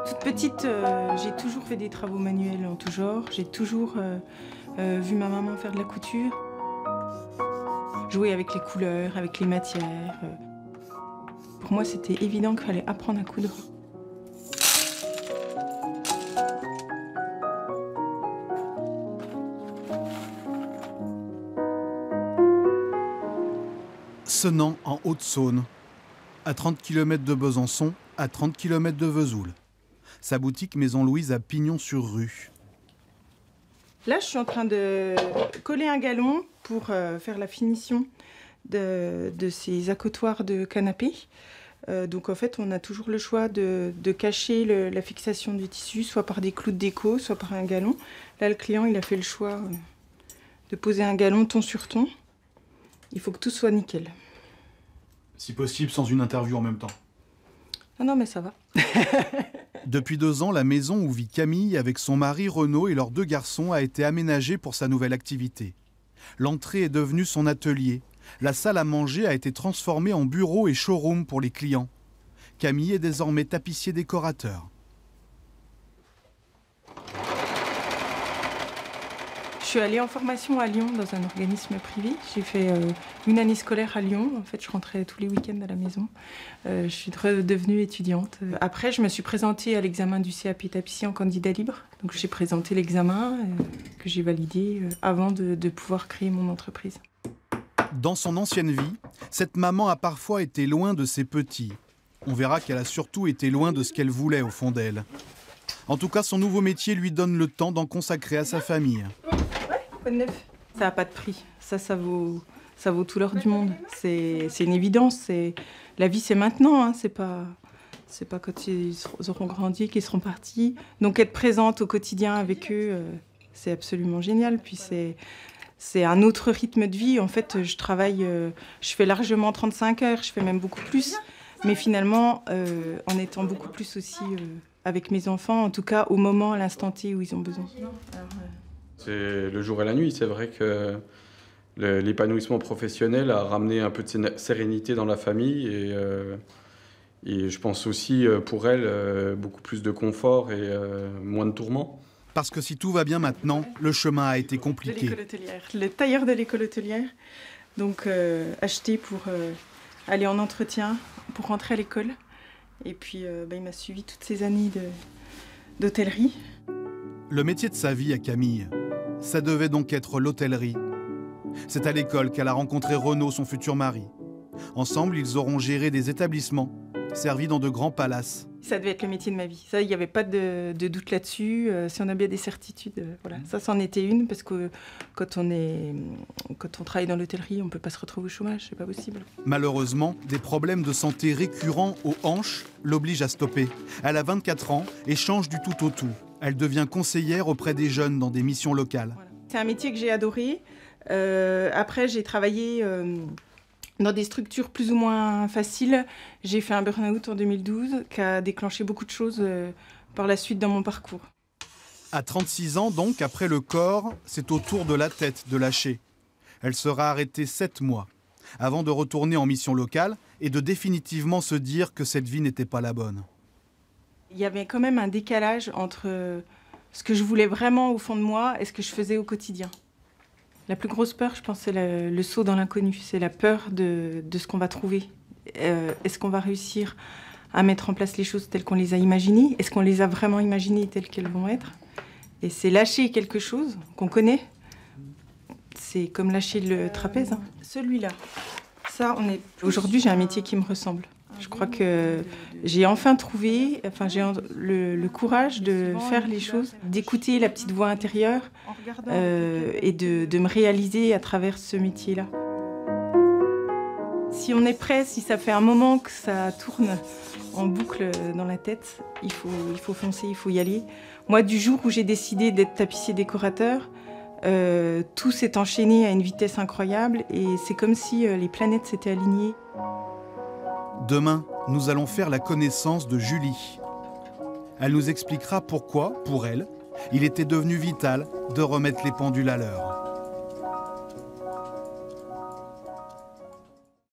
Toute petite, j'ai toujours fait des travaux manuels en tout genre. J'ai toujours vu ma maman faire de la couture. Jouer avec les couleurs, avec les matières. Pour moi, c'était évident qu'il fallait apprendre à coudre. Senan, en Haute-Saône, à 30 km de Besançon, à 30 km de Vesoul. Sa boutique Maison Louise à Pignon-sur-Rue. Là, je suis en train de coller un galon pour faire la finition de ces accotoirs de canapé. Donc en fait, on a toujours le choix de cacher la fixation du tissu, soit par des clous de déco, soit par un galon. Là, le client, il a fait le choix de poser un galon ton sur ton. Il faut que tout soit nickel. Si possible, sans une interview en même temps. Ah non, mais ça va. Depuis 2 ans, la maison où vit Camille avec son mari Renaud et leurs 2 garçons a été aménagée pour sa nouvelle activité. L'entrée est devenue son atelier. La salle à manger a été transformée en bureau et showroom pour les clients. Camille est désormais tapissier décorateur. Je suis allée en formation à Lyon dans un organisme privé. J'ai fait une année scolaire à Lyon. En fait, je rentrais tous les week-ends à la maison. Je suis devenue étudiante. Après, je me suis présentée à l'examen du CAP tapissier en candidat libre. Donc, j'ai présenté l'examen que j'ai validé avant de pouvoir créer mon entreprise. Dans son ancienne vie, cette maman a parfois été loin de ses petits. On verra qu'elle a surtout été loin de ce qu'elle voulait au fond d'elle. En tout cas, son nouveau métier lui donne le temps d'en consacrer à sa famille. Ça n'a pas de prix. Ça vaut tout l'or du monde. C'est une évidence. La vie, c'est maintenant. Hein. C'est pas quand ils auront grandi qu'ils seront partis. Donc être présente au quotidien avec eux, c'est absolument génial. Puis c'est un autre rythme de vie. En fait, je travaille, je fais largement 35 heures, je fais même beaucoup plus. Mais finalement, en étant beaucoup plus aussi avec mes enfants, en tout cas au moment, à l'instant T où ils ont besoin. C'est le jour et la nuit. C'est vrai que l'épanouissement professionnel a ramené un peu de sérénité dans la famille et je pense aussi pour elle beaucoup plus de confort et moins de tourments. Parce que si tout va bien maintenant, le chemin a été compliqué. Le tailleur de l'école hôtelière, donc acheté pour aller en entretien, pour rentrer à l'école. Et puis il m'a suivi toutes ces années d'hôtellerie. Le métier de sa vie à Camille, ça devait donc être l'hôtellerie. C'est à l'école qu'elle a rencontré Renaud, son futur mari. Ensemble, ils auront géré des établissements, servis dans de grands palaces. Ça devait être le métier de ma vie. Ça, il n'y avait pas de doute là-dessus. Si on a bien des certitudes, voilà. Ça, c'en était une, parce que quand on travaille dans l'hôtellerie, on ne peut pas se retrouver au chômage, c'est pas possible. Malheureusement, des problèmes de santé récurrents aux hanches l'obligent à stopper. Elle a 24 ans et change du tout au tout. Elle devient conseillère auprès des jeunes dans des missions locales. Voilà. C'est un métier que j'ai adoré. Après, j'ai travaillé dans des structures plus ou moins faciles. J'ai fait un burn-out en 2012 qui a déclenché beaucoup de choses par la suite dans mon parcours. À 36 ans donc, après le corps, c'est au tour de la tête de lâcher. Elle sera arrêtée 7 mois, avant de retourner en mission locale et de définitivement se dire que cette vie n'était pas la bonne. Il y avait quand même un décalage entre ce que je voulais vraiment au fond de moi et ce que je faisais au quotidien. La plus grosse peur, je pense, c'est le saut dans l'inconnu. C'est la peur de ce qu'on va trouver. Est-ce qu'on va réussir à mettre en place les choses telles qu'on les a imaginées? Est-ce qu'on les a vraiment imaginées telles qu'elles vont être? Et c'est lâcher quelque chose qu'on connaît. C'est comme lâcher le trapèze. Hein. Celui-là, ça, aujourd'hui, j'ai un métier qui me ressemble. Je crois que j'ai enfin trouvé, j'ai le courage de faire les choses, d'écouter la petite voix intérieure et de me réaliser à travers ce métier-là. Si on est prêt, si ça fait un moment que ça tourne en boucle dans la tête, il faut foncer, il faut y aller. Moi, du jour où j'ai décidé d'être tapissier décorateur, tout s'est enchaîné à une vitesse incroyable et c'est comme si les planètes s'étaient alignées. Demain, nous allons faire la connaissance de Julie. Elle nous expliquera pourquoi, pour elle, il était devenu vital de remettre les pendules à l'heure.